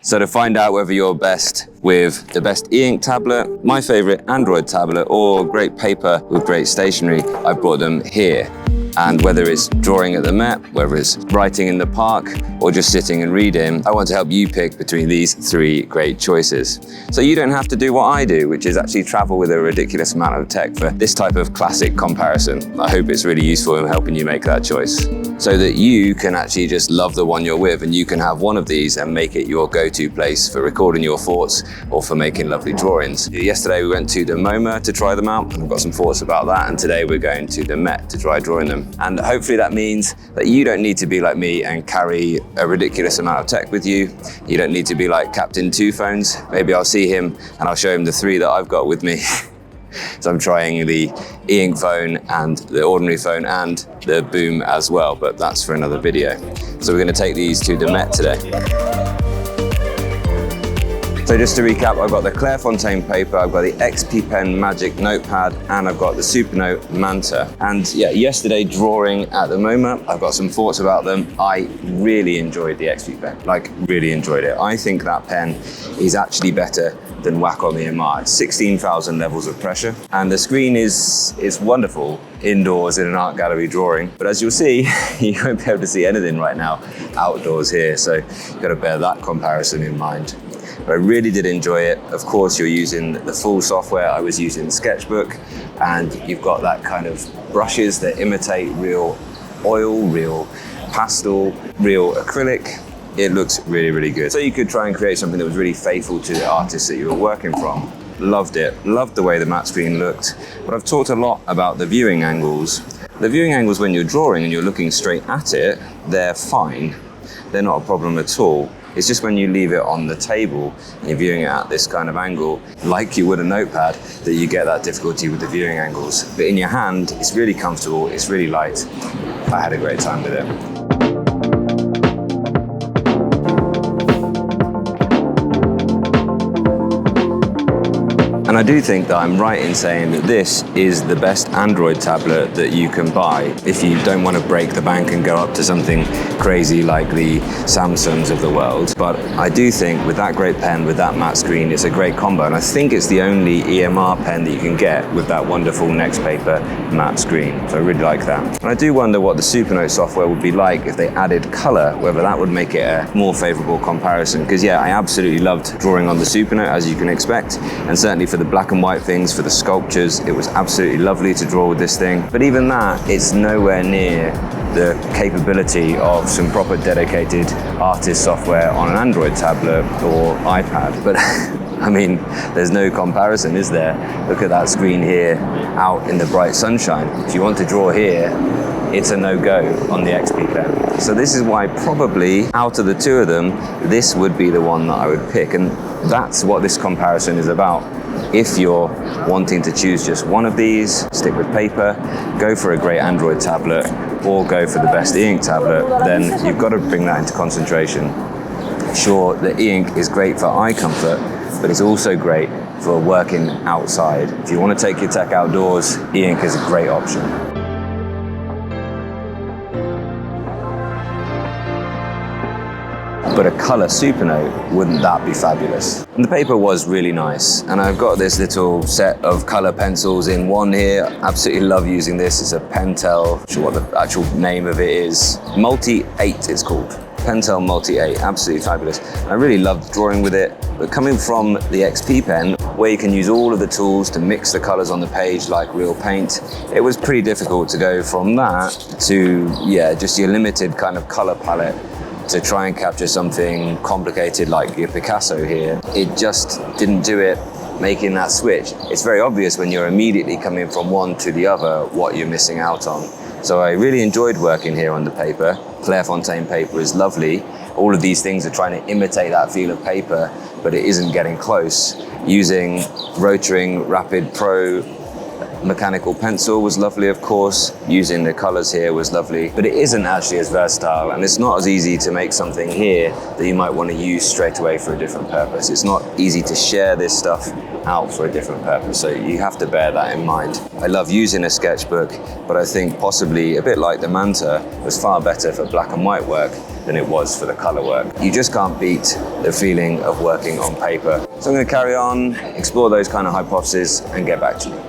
So to find out whether you're best with the best e-ink tablet, my favorite Android tablet, or great paper with great stationery, I've brought them here. And whether it's drawing at the Met, whether it's writing in the park, or just sitting and reading, I want to help you pick between these three great choices. So you don't have to do what I do, which is actually travel with a ridiculous amount of tech for this type of classic comparison. I hope it's really useful in helping you make that choice, so that you can actually just love the one you're with, and you can have one of these and make it your go-to place for recording your thoughts or for making lovely drawings. Yesterday we went to the MoMA to try them out, and I've got some thoughts about that, and today we're going to the Met to try drawing them. And hopefully that means that you don't need to be like me and carry a ridiculous amount of tech with you. You don't need to be like Captain Two Phones. Maybe I'll see him and I'll show him the three that I've got with me. So I'm trying the e-ink phone and the ordinary phone and the Boom as well, but that's for another video. So we're going to take these to the Met today. So just to recap, I've got the Clairefontaine paper, I've got the XP Pen Magic Notepad, and I've got the Supernote Manta. And yeah, yesterday drawing at the MoMA, I've got some thoughts about them. I really enjoyed the XP Pen, like really enjoyed it. I think that pen is actually better than Wacom EMR. 16,000 levels of pressure, and the screen is wonderful indoors in an art gallery drawing. But as you'll see, you won't be able to see anything right now outdoors here, so you've got to bear that comparison in mind. But I really did enjoy it. Of course, you're using the full software. I was using Sketchbook, and you've got that kind of brushes that imitate real oil, real pastel, real acrylic. It looks really, really good. So you could try and create something that was really faithful to the artist that you were working from. Loved it. Loved the way the matte screen looked. But I've talked a lot about the viewing angles. The viewing angles when you're drawing and you're looking straight at it, they're fine. They're not a problem at all. It's just when you leave it on the table and you're viewing it at this kind of angle, like you would a notepad, that you get that difficulty with the viewing angles. But in your hand, it's really comfortable, it's really light. I had a great time with it. And I do think that I'm right in saying that this is the best Android tablet that you can buy if you don't want to break the bank and go up to something crazy like the Samsungs of the world. But I do think with that great pen, with that matte screen, it's a great combo. And I think it's the only EMR pen that you can get with that wonderful NextPaper matte screen. So I really like that. And I do wonder what the Supernote software would be like if they added color, whether that would make it a more favorable comparison. Because yeah, I absolutely loved drawing on the Supernote, as you can expect. And certainly for the black and white things, for the sculptures, it was absolutely lovely to draw with this thing. But even that, it's nowhere near the capability of some proper dedicated artist software on an Android tablet or iPad. But I mean, there's no comparison, is there? Look at that screen here out in the bright sunshine. If you want to draw here, it's a no-go on the XP Pen. So this is why probably out of the two of them, this would be the one that I would pick. And that's what this comparison is about. If you're wanting to choose just one of these, stick with paper, go for a great Android tablet, or go for the best e-ink tablet, then you've got to bring that into concentration. Sure, the e-ink is great for eye comfort, but it's also great for working outside. If you want to take your tech outdoors, e-ink is a great option. But a color Supernote, wouldn't that be fabulous? And the paper was really nice. And I've got this little set of color pencils in one here. Absolutely love using this. It's a Pentel, not sure what the actual name of it is. Multi 8 it's called. Pentel Multi 8, absolutely fabulous. I really loved drawing with it, but coming from the XP Pen, where you can use all of the tools to mix the colors on the page like real paint, it was pretty difficult to go from that to, yeah, just your limited kind of color palette to try and capture something complicated like your Picasso here. It just didn't do it, making that switch. It's very obvious when you're immediately coming from one to the other what you're missing out on. So I really enjoyed working here on the paper. Clairefontaine paper is lovely. All of these things are trying to imitate that feel of paper, but it isn't getting close. Using Rotring Rapid Pro mechanical pencil was lovely, of course. Using the colors here was lovely, but it isn't actually as versatile, and it's not as easy to make something here that you might want to use straight away for a different purpose. It's not easy to share this stuff out for a different purpose. So you have to bear that in mind. I love using a sketchbook, but I think possibly a bit like the Manta was far better for black and white work than it was for the color work. You just can't beat the feeling of working on paper. So I'm going to carry on, explore those kind of hypotheses and get back to you.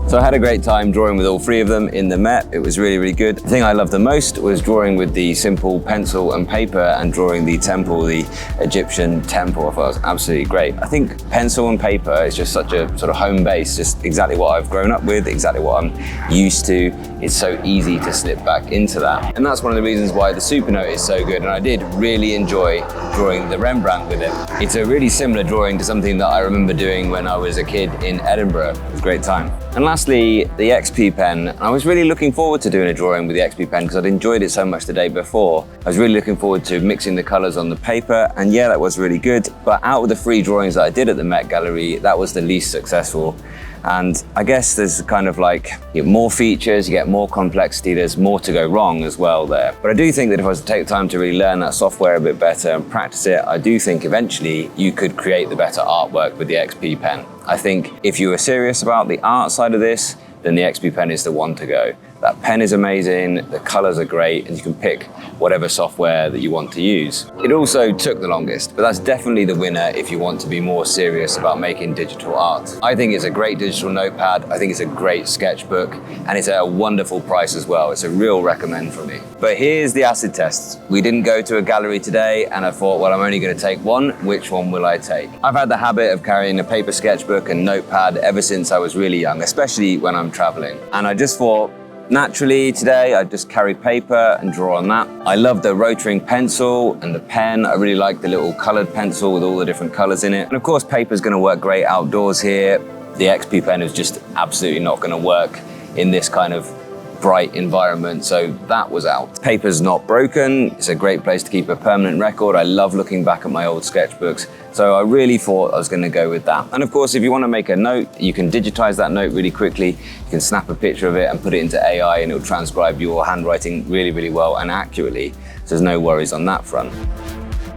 So I had a great time drawing with all three of them in the Met. It was really, really good. The thing I loved the most was drawing with the simple pencil and paper and drawing the temple, the Egyptian temple. I thought it was absolutely great. I think pencil and paper is just such a sort of home base, just exactly what I've grown up with, exactly what I'm used to. It's so easy to slip back into that. And that's one of the reasons why the Supernote is so good. And I did really enjoy drawing the Rembrandt with it. It's a really similar drawing to something that I remember doing when I was a kid in Edinburgh. It was a great time. And lastly, the XP pen. I was really looking forward to doing a drawing with the XP pen because I'd enjoyed it so much the day before. I was really looking forward to mixing the colors on the paper, and yeah, that was really good. But out of the 3 drawings that I did at the Met Gallery, that was the least successful. And I guess there's kind of like, you get more features, you get more complexity, there's more to go wrong as well there. But I do think that if I was to take time to really learn that software a bit better and practice it, I do think eventually you could create the better artwork with the XP pen. I think if you were serious about the art side of this, then the XP pen is the one to go. That pen is amazing, the colors are great, and you can pick whatever software that you want to use. It also took the longest, but that's definitely the winner if you want to be more serious about making digital art. I think it's a great digital notepad, I think it's a great sketchbook, and it's at a wonderful price as well. It's a real recommend for me. But here's the acid test. We didn't go to a gallery today, and I thought, well, I'm only gonna take one, which one will I take? I've had the habit of carrying a paper sketchbook and notepad ever since I was really young, especially when I'm traveling. And I just thought, naturally today, I just carry paper and draw on that. I love the rotating pencil and the pen. I really like the little colored pencil with all the different colors in it. And of course, paper's gonna work great outdoors here. The XP pen is just absolutely not gonna work in this kind of bright environment, so that was out. Paper's not broken. It's a great place to keep a permanent record. I love looking back at my old sketchbooks, so I really thought I was going to go with that. And of course, if you want to make a note, you can digitize that note really quickly. You can snap a picture of it and put it into AI, and it'll transcribe your handwriting really, really well and accurately, so there's no worries on that front.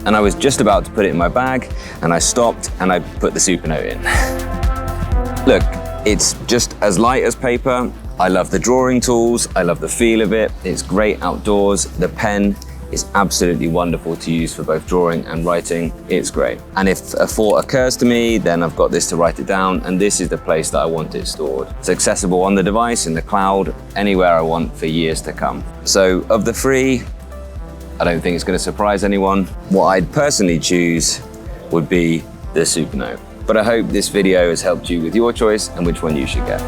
And I was just about to put it in my bag, and I stopped and I put the Supernote in. Look, it's just as light as paper. I love the drawing tools, I love the feel of it, it's great outdoors, the pen is absolutely wonderful to use for both drawing and writing, it's great. And if a thought occurs to me, then I've got this to write it down, and this is the place that I want it stored. It's accessible on the device, in the cloud, anywhere I want for years to come. So of the 3, I don't think it's going to surprise anyone. What I'd personally choose would be the Supernote. But I hope this video has helped you with your choice and which one you should get.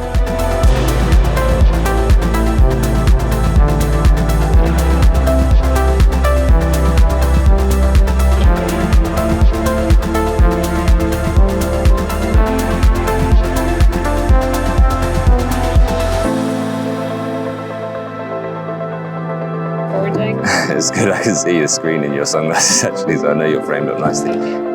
It's good I can see your screen in your sunglasses actually, so I know you're framed up nicely.